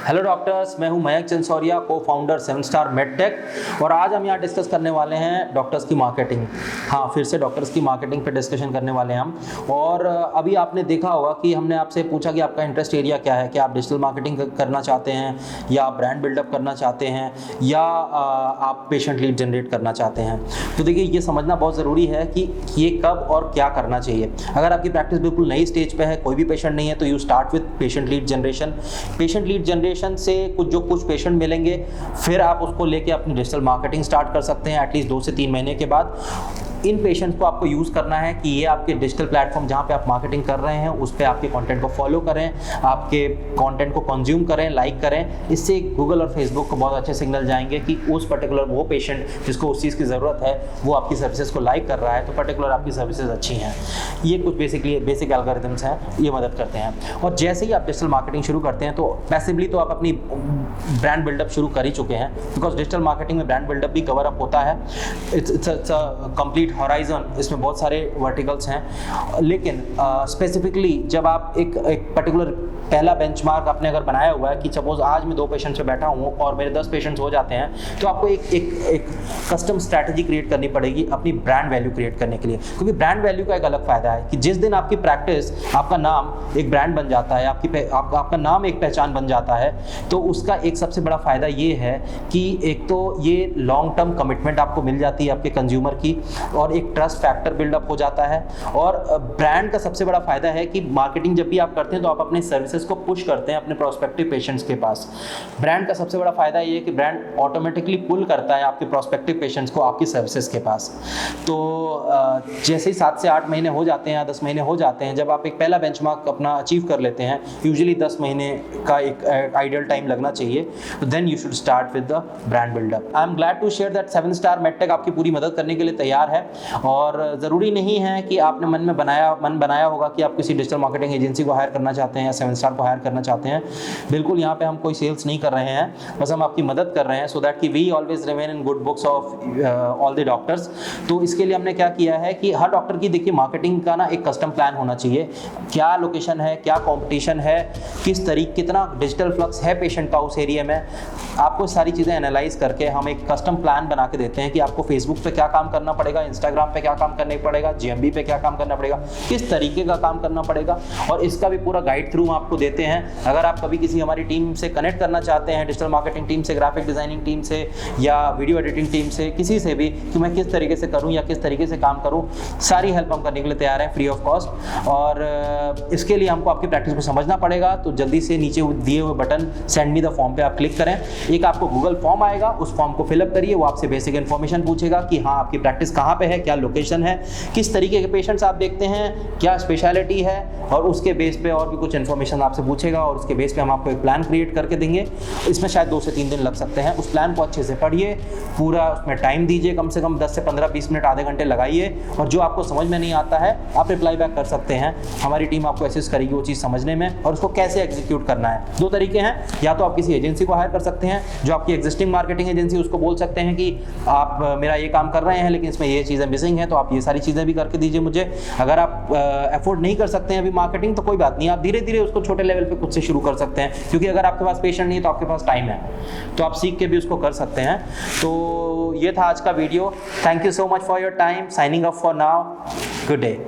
Hello doctors, मैं हूं मयंक चंसौरिया, को फाउंडर 7 स्टार मेडटेक। और आज हम यहाँ डिस्कस करने वाले हैं डॉक्टर्स की मार्केटिंग। हाँ, फिर से डॉक्टर्स की मार्केटिंग पे डिस्कशन करने वाले हैं हम। और अभी आपने देखा होगा कि हमने आपसे पूछा कि आपका इंटरेस्ट एरिया क्या है, क्या आप डिजिटल मार्केटिंग करना चाहते हैं, या आप ब्रांड बिल्डअप करना चाहते हैं, या आप पेशेंट लीड जनरेट करना चाहते हैं। तो देखिए, ये समझना बहुत ज़रूरी है कि ये कब और क्या करना चाहिए। अगर आपकी प्रैक्टिस बिल्कुल नई स्टेज पे है, कोई भी पेशेंट नहीं है, तो you start with patient lead generation. Patient lead generation से कुछ पेशेंट मिलेंगे, फिर आप उसको लेके अपनी डिजिटल मार्केटिंग स्टार्ट कर सकते हैं एटलीस्ट 2 से 3 महीने के बाद। इन पेशेंट्स को आपको यूज़ करना है कि ये आपके डिजिटल प्लेटफॉर्म जहाँ पे आप मार्केटिंग कर रहे हैं उस पर आपके कंटेंट को फॉलो करें, आपके कंटेंट को कंज्यूम करें, लाइक करें। इससे गूगल और फेसबुक को बहुत अच्छे सिग्नल जाएंगे कि उस पर्टिकुलर वो पेशेंट जिसको उस चीज़ की ज़रूरत है वो आपकी सर्विसेज को लाइक कर रहा है, तो पर्टिकुलर आपकी सर्विसेज अच्छी हैं। ये कुछ बेसिक एल्गोरिथम्स हैं, ये मदद करते हैं। और जैसे ही आप डिजिटल मार्केटिंग शुरू करते हैं तो पैसिवली तो आप अपनी ब्रांड बिल्डअप शुरू कर ही चुके हैं, बिकॉज डिजिटल मार्केटिंग में ब्रांड बिल्डअप भी कवर अप होता है। इट्स कंप्लीट हॉराइजन, इसमें बहुत सारे वर्टिकल्स हैं। लेकिन स्पेसिफिकली जब आप एक पर्टिकुलर पहला बेंचमार्क आपने अगर बनाया हुआ है कि सपोज आज मैं 2 पेशेंट्स पे बैठा हूँ और मेरे 10 पेशेंट्स हो जाते हैं, तो आपको एक कस्टम स्ट्रैटेजी क्रिएट करनी पड़ेगी अपनी ब्रांड वैल्यू क्रिएट करने के लिए। क्योंकि ब्रांड वैल्यू का एक अलग फायदा है कि जिस दिन आपकी प्रैक्टिस, आपका नाम एक ब्रांड बन जाता है, आपका नाम एक पहचान बन जाता है, तो उसका एक सबसे बड़ा फायदा ये है कि एक तो ये लॉन्ग टर्म कमिटमेंट आपको मिल जाती है आपके कंज्यूमर की, और एक ट्रस्ट फैक्टर बिल्डअप हो जाता है। और ब्रांड का सबसे बड़ा फायदा है कि मार्केटिंग जब भी आप करते हैं तो आप अपने सर्विसेज को पुश करते हैं अपने प्रोस्पेक्टिव पेशेंट्स के पास। ब्रांड का सबसे बड़ा फायदा ये है कि ब्रांड ऑटोमेटिकली पुल करता है आपके प्रोस्पेक्टिव पेशेंट्स को आपकी सर्विसेज के पास। तो जैसे ही 7 से 8 महीने हो जाते हैं या 10 महीने हो जाते हैं, जब आप एक पहला बेंचमार्क अपना अचीव कर लेते हैं, यूजुअली 10 महीने का एक आइडियल टाइम लगना चाहिए, तो then you should start with the brand buildup. I am glad to share that 7 star Medtech आपकी पूरी मदद करने के लिए तैयार है। और ज़रूरी नहीं है कि आपने मन बनाया होगा कि आप किसी डिजिटल मार्केटिंग एजेंसी को हायर करना चाहते हैं या 7 स्टार को हायर करना चाहते हैं। बिल्कुल, यहाँ पे हम कोई सेल्स नहीं कर रहे हैं, बस हम आपकी मदद कर रहे हैं सो दैट कि we always remain in good books of all the doctors. तो इसके लिए हमने क्या किया है कि हर डॉक्टर की देखिए मार्केटिंग का ना एक कस्टम प्लान होना चाहिए। क्या लोकेशन है, क्या कॉम्पिटिशन है, किस तरीके, कितना डिजिटल फ्लक्स है पेशेंट का उस एरिया में, आपको सारी चीज़ें एनालाइज करके हम एक कस्टम प्लान बना के देते हैं कि आपको फेसबुक पे क्या काम करना पड़ेगा, इंस्टाग्राम पे क्या काम करना पड़ेगा, GMB पे क्या काम करना पड़ेगा, किस तरीके का काम करना पड़ेगा, और इसका भी पूरा गाइड थ्रू हम आपको देते हैं। अगर आप कभी किसी हमारी टीम से कनेक्ट करना चाहते हैं, डिजिटल मार्केटिंग टीम से, ग्राफिक डिजाइनिंग टीम से, या वीडियो एडिटिंग टीम से, किसी से भी, कि मैं किस तरीके से करूं या किस तरीके से काम करूं, सारी हेल्प हम करने के लिए तैयार हैं फ्री ऑफ कॉस्ट। और इसके लिए हमको आपकी प्रैक्टिस को समझना पड़ेगा, तो जल्दी से नीचे दिए हुए button send me the form पे आप क्लिक करें। एक आपको गूगल फॉर्म आएगा, उस फॉर्म को फिलअप करिए। वो आपसे बेसिक इन्फॉर्मेशन पूछेगा कि हाँ, आपकी प्रैक्टिस कहाँ पे है, क्या लोकेशन है, किस तरीके के पेशेंट्स आप देखते हैं, क्या स्पेशलिटी है, और उसके बेस पे और भी कुछ इन्फॉर्मेशन आपसे पूछेगा, और उसके बेस पे हम आपको एक प्लान क्रिएट करके देंगे। इसमें शायद 2 से 3 दिन लग सकते हैं। उस प्लान को अच्छे से पढ़िए, पूरा उसमें टाइम दीजिए, कम से कम 10 से 15-20 मिनट, आधे घंटे लगाइए। और जो आपको समझ में नहीं आता है आप रिप्लाई बैक कर सकते हैं, हमारी टीम आपको असिस्ट करेगी वो चीज़ समझने में, और उसको कैसे एग्जीक्यूट करना है। 2 तरीके हैं, या तो आप किसी एजेंसी को हायर कर सकते हैं, जो आपकी एग्जिस्टिंग मार्केटिंग एजेंसी, उसको बोल सकते हैं कि आप मेरा ये काम कर रहे हैं लेकिन इसमें ये चीज़ें मिसिंग हैं, तो आप ये सारी चीज़ें भी करके दीजिए मुझे। अगर आप अफोर्ड नहीं कर सकते हैं अभी मार्केटिंग, तो कोई बात नहीं, आप धीरे धीरे उसको छोटे लेवल पे खुद से शुरू कर सकते हैं, क्योंकि अगर आपके पास पेशेंट नहीं है तो आपके पास टाइम है, तो आप सीख के भी उसको कर सकते हैं। तो ये था आज का video. Thank you so much for your time. Signing off for now. Good day.